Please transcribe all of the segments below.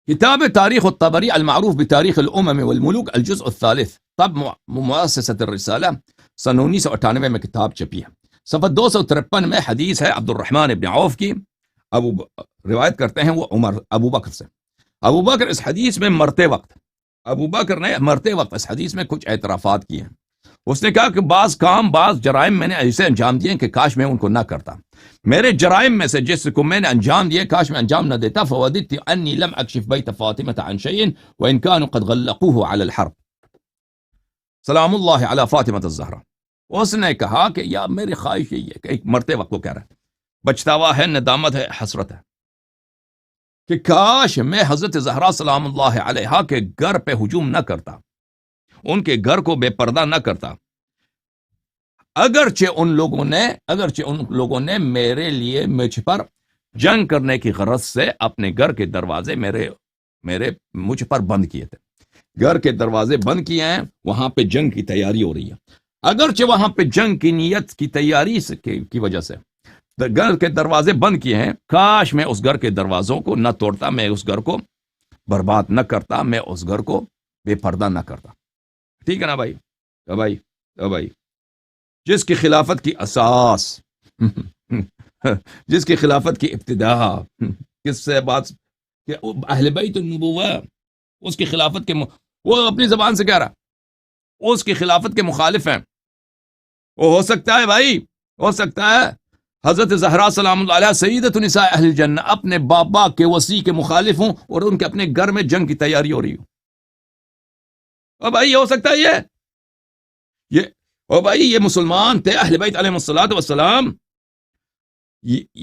کتاب تاریخ الطبری المعروف بتاریخ الامم والملوک الجزء الثالث، طب مؤسسۃ الرسالہ، سن 1998 میں کتاب چھپی ہے۔ صفحہ 253 میں حدیث ہے عبد الرحمن ابن عوف کی، روایت کرتے ہیں وہ ابو بکر سے۔ ابو بکر اس حدیث میں مرتے وقت اس حدیث میں کچھ اعترافات کیے ہیں۔ اس نے کہا کہ بعض جرائم میں نے ایسے انجام دیے کہ کاش میں ان کو نہ کرتا۔ میرے جرائم میں سے جس کو میں نے انجام دیے کاش میں انجام نہ دیتا، فوددت انی لم اکشف بیت فاطمہ عن شیء وان كانوا قد غلقوه على الحرب، سلام اللہ علی فاطمہ الزہرا۔ اس نے کہا کہ یا میری خواہش یہی ہے کہ ایک مرتے وقت وہ کہہ رہا ہے، بچتاوا ہے، ندامت ہے، حسرت ہے کہ کاش میں حضرت زہرا سلام اللہ علیہا کے گھر پہ ہجوم نہ کرتا، ان کے گھر کو بے پردہ نہ کرتا، اگرچہ ان لوگوں نے میرے لیے مجھ پر جنگ کرنے کی غرض سے اپنے گھر کے دروازے مجھ پر بند کیے تھے۔ گھر کے دروازے بند کیے ہیں، وہاں پہ جنگ کی تیاری ہو رہی ہے، اگرچہ وہاں پہ جنگ کی نیت کی تیاری کی وجہ سے گھر کے دروازے بند کیے ہیں، کاش میں اس گھر کے دروازوں کو نہ توڑتا، میں اس گھر کو برباد نہ کرتا، میں اس گھر کو بے پردہ نہ کرتا۔ ٹھیک ہے نا بھائی؟ جس کی خلافت کی اساس جس کی خلافت کی ابتدا کس سے بات کہ اہل بیت النبوہ، اس کی خلافت کے وہ اپنی زبان سے کہہ رہا، اس کی خلافت کے مخالف ہیں۔ وہ ہو سکتا ہے بھائی، ہو سکتا ہے حضرت زہرا سلام اللہ علیہ سیدۃ نساء اہل الجنہ اپنے بابا کے وصی کے مخالف ہوں اور ان کے اپنے گھر میں جنگ کی تیاری ہو رہی ہو۔ اور بھائی یہ ہو سکتا ہے یہ مسلمان تھے، اہل بیت علیہم الصلوۃ والسلام،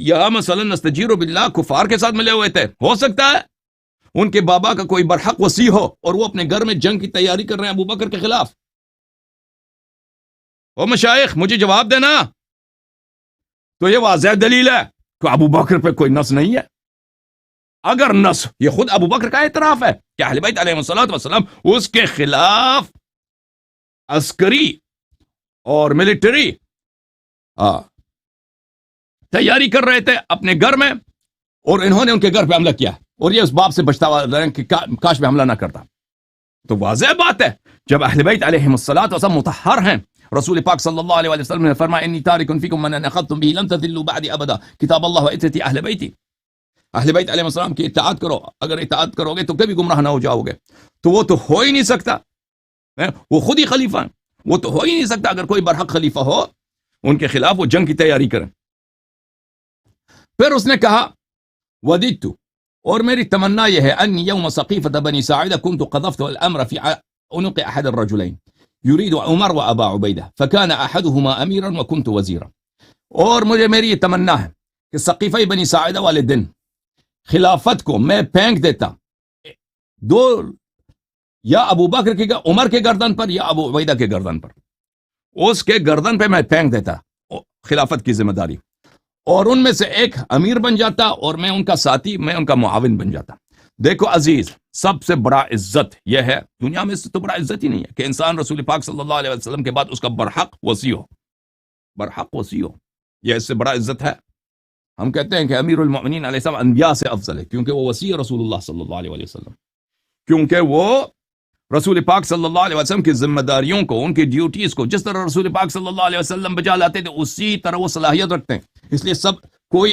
یا مثلا نستجیر باللہ کفار کے ساتھ ملے ہوئے تھے، ہو سکتا ہے ان کے بابا کا کوئی برحق وصی ہو اور وہ اپنے گھر میں جنگ کی تیاری کر رہے ہیں ابو بکر کے خلاف۔ او مشائخ مجھے جواب دینا، تو یہ واضح دلیل ہے کہ ابو بکر پہ کوئی نص نہیں ہے۔ اگر نص، یہ خود ابو بکر کا اعتراف ہے کہ اہل بیت علیہم الصلوۃ والسلام اس کے خلاف عسکری اور ملٹری تیاری کر رہے تھے اپنے گھر میں، اور انہوں نے ان کے گھر پہ حملہ کیا، اور یہ اس باب سے بچتا ہوا کہ کاش میں حملہ نہ کرتا۔ تو واضح بات ہے جب اہل بیت علیہم الصلوۃ والسلام مطہر ہیں، رسول پاک صلی اللہ علیہ وسلم نے فرمایا انی تارک فیکم من اخذتم به لن تضلوا بعد ابدا، کتاب اللہ و عترتی اہل بیتی۔ اہل بیت علیہ السلام کی اطاعت کرو، اگر اطاعت کرو گے تو کبھی گمراہ نہ ہو جاؤ گے۔ تو وہ تو ہو ہی نہیں سکتا، وہ خود ہی خلیفہ ہیں، وہ تو ہو ہی نہیں سکتا۔ اگر کوئی برحق خلیفہ ہو ان کے خلاف وہ جنگ کی تیاری کریں۔ پھر اس نے کہا وددت، اور میری تمنا یہ ہے ان یوم سقیفۃ بنی ساعدہ كنت قذفت الامر في عنق احد الرجلين يريد عمر وابا عبیدہ فكان احدهما اميرا وكنت وزيرا۔ اور میری یہ تمنا ہے کہ سقیفہ بنی ساعدہ والے دن خلافت کو میں پھینک دیتا، دو یا ابو بکر کے عمر کے گردن پر یا ابو عبیدہ کے گردن پر، اس کے گردن پہ میں پھینک دیتا خلافت کی ذمہ داری، اور ان میں سے ایک امیر بن جاتا اور میں ان کا ساتھی، میں ان کا معاون بن جاتا۔ دیکھو عزیز، سب سے بڑا عزت یہ ہے، دنیا میں سے تو بڑا عزت ہی نہیں ہے کہ انسان رسول پاک صلی اللہ علیہ وسلم کے بعد اس کا برحق وصی ہو، یہ اس سے بڑا عزت ہے۔ ہم کہتے ہیں کہ امیر المؤمنین علیہ السلام انبیاء سے افضل ہے کیونکہ وہ وصی رسول اللہ صلی اللہ علیہ وسلم، کیونکہ وہ رسول پاک صلی اللہ علیہ وسلم کی ذمہ داریوں کو، ان کی ڈیوٹیز کو جس طرح رسول پاک صلی اللہ علیہ وسلم بجا لاتے تھے اسی طرح وہ صلاحیت رکھتے ہیں۔ اس لیے کوئی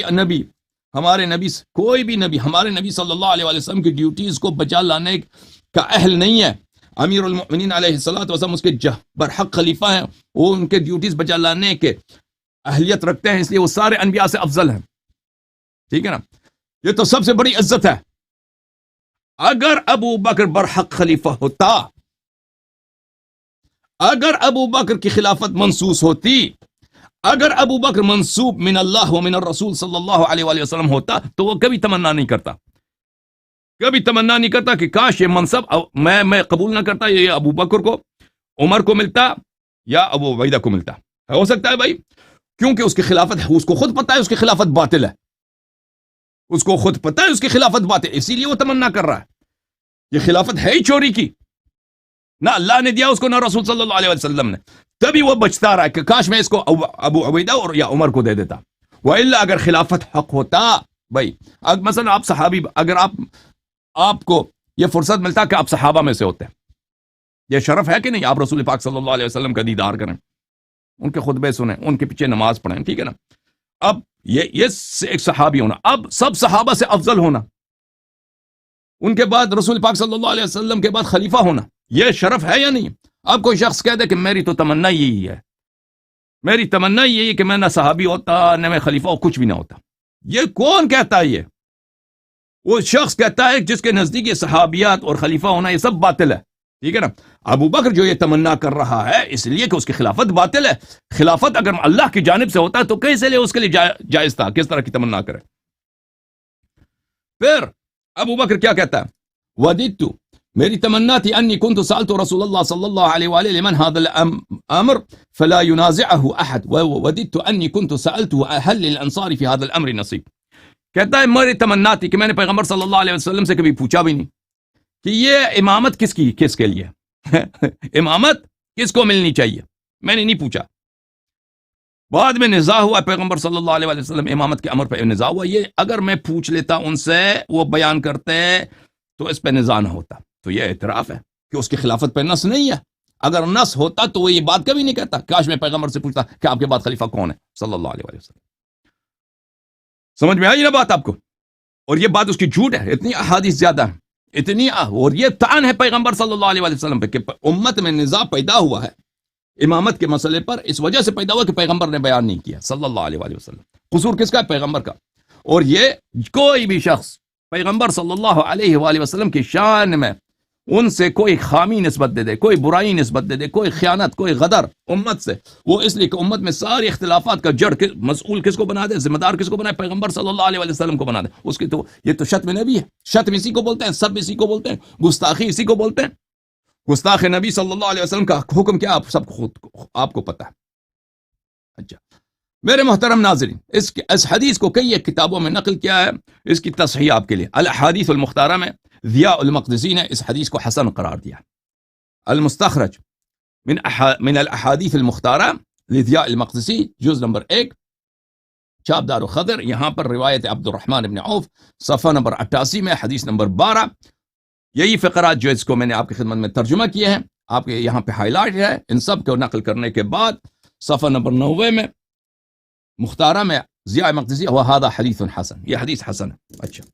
بھی نبی ہمارے نبی صلی اللہ علیہ وسلم کی ڈیوٹیز کو بجا لانے کا اہل نہیں ہے۔ امیر المؤمنین علیہ الصلوۃ والسلام اس کے برحق خلیفہ ہیں، وہ ان کے ڈیوٹیز بجا لانے کے اہلیت رکھتے ہیں، اس لیے وہ سارے انبیاء سے افضل ہیں۔ ٹھیک ہے نا؟ یہ تو سب سے بڑی عزت ہے۔ اگر ابو بکر برحق خلیفہ ہوتا، اگر ابو بکر کی خلافت منصوص ہوتی، اگر ابو بکر منصوب من اللہ و من الرسول صلی اللہ علیہ وآلہ وسلم ہوتا تو وہ کبھی تمنا نہیں کرتا کہ کاش یہ منصب میں قبول نہ کرتا، یہ ابو بکر کو، عمر کو ملتا یا ابو عبیدہ کو ملتا۔ ہو سکتا ہے بھائی، کیونکہ اس کی خلافت ہے، اس کو خود پتا ہے اس کی خلافت باطل ہے، اس کو خود پتا ہے اس کی خلافت باطل، اسی لیے وہ تمنا کر رہا ہے۔ یہ خلافت ہے ہی چوری کی، نہ اللہ نے دیا اس کو، نہ رسول صلی اللہ علیہ وسلم نے، تبھی وہ بچتا رہا کہ کاش میں اس کو ابو عبیدہ اور یا عمر کو دے دیتا۔ وَإِلَّا اگر خلافت حق ہوتا بھائی، مثلا آپ صحابی، اگر آپ آپ کو یہ فرصت ملتا کہ آپ صحابہ میں سے ہوتے ہیں. یہ شرف ہے کہ نہیں آپ رسول پاک صلی اللہ علیہ وسلم کا دیدار کریں, ان کے خطبے سنیں, ان کے پیچھے نماز پڑھیں, ٹھیک ہے نا. اب یہ ایک صحابی ہونا, اب سب صحابہ سے افضل ہونا, ان کے بعد رسول پاک صلی اللہ علیہ وسلم کے بعد خلیفہ ہونا, یہ شرف ہے یا نہیں؟ اب کوئی شخص کہہ دے کہ میری تو تمنا یہی ہے, میری تمنا یہی ہے کہ میں نہ صحابی ہوتا نہ میں خلیفہ ہو, کچھ بھی نہ ہوتا. یہ کون کہتا ہے؟ یہ وہ شخص کہتا ہے جس کے نزدیک یہ صحابیات اور خلیفہ ہونا یہ سب باطل ہے, ٹھیک ہے نا. ابو بکر جو یہ تمنا کر رہا ہے اس لیے کہ اس کی خلافت باطل ہے. خلافت اگر اللہ کی جانب سے ہوتا ہے تو کیسے لے اس کے لیے جائز تھا, کس طرح کی تمنا کرے. پھر ابو بکر کیا کہتا ہے؟ وددت, میری تمنا تھی انی کنت سألت رسول اللہ صلی اللہ علیہ وآلہ لمن هذا الامر فلا ينازعه احد وددت انی کنت سألته هل للانصار في هذا الامر نصیب. کہتا ہے میری تمنا تھی کہ میں نے پیغمبر صلی اللہ علیہ وسلم سے کبھی پوچھا بھی نہیں کہ یہ امامت کس کے لیے امامت کس کو ملنی چاہیے, میں نے نہیں پوچھا. بعد میں نزاع ہوا پیغمبر صلی اللہ علیہ وسلم امامت کے امر پہ نزاع ہوا. یہ اگر میں پوچھ لیتا ان سے, وہ بیان کرتے تو اس پہ نزاع نہ ہوتا. تو یہ اعتراف ہے کہ اس کی خلافت پہ نص نہیں ہے. اگر نص ہوتا تو وہ یہ بات کبھی نہیں کہتا کاش میں پیغمبر سے پوچھتا کہ آپ کے بعد خلیفہ کون ہے صلی اللہ علیہ وسلم. سمجھ میں آئی نا بات آپ کو؟ اور یہ بات اس کی جھوٹ ہے, اتنی احادیث زیادہ ہیں, اتنی, اور یہ طعن ہے پیغمبر صلی اللہ علیہ وسلم پہ کہ امت میں نزاع پیدا ہوا ہے امامت کے مسئلے پر, اس وجہ سے پیدا ہوا کہ پیغمبر نے بیان نہیں کیا صلی اللہ علیہ وسلم. قصور کس کا ہے؟ پیغمبر کا. اور یہ کوئی بھی شخص پیغمبر صلی اللہ علیہ وآلہ وسلم کی شان میں ان سے کوئی خامی نسبت دے دے, کوئی برائی نسبت دے دے, کوئی خیانت, کوئی غدر امت سے, وہ اس لیے کہ امت میں ساری اختلافات کا جڑ مسئول کس کو بنا دے, ذمہ دار کس کو بنا دے؟ پیغمبر صلی اللہ علیہ وسلم کو بنا دے. اس کی تو یہ تو شتم نبی ہے. شتم اسی کو بولتے ہیں, سب اسی کو بولتے ہیں, گستاخی اسی کو بولتے ہیں. گستاخ نبی صلی اللہ علیہ وسلم کا حکم کیا آپ سب خود آپ کو پتہ ہے. اچھا میرے محترم ناظرین, اس حدیث کو کئی کتابوں میں نقل کیا ہے. اس کی تصحیح آپ کے لیے الاحادیث المختارہ میں ضیاء المقدسی نے اس حدیث کو حسن قرار دیا. المستخرج من الاحادیث المختارہ لضیاء المقدسی جز نمبر 1 چھاپ دار خضر, یہاں پر روایت عبد الرحمن بن عوف صفحہ نمبر 88 میں حدیث نمبر 12. یہی فقرات جو اس کو میں نے آپ کی خدمت میں ترجمہ کیے ہیں آپ کے یہاں پہ ہائی لائٹ ہے. ان سب کو نقل کرنے کے بعد صفحہ نمبر 90 میں مختارہ میں ضیاء مقدسی وہذا حدیث حسن, یہ حدیث حسن ہے. اچھا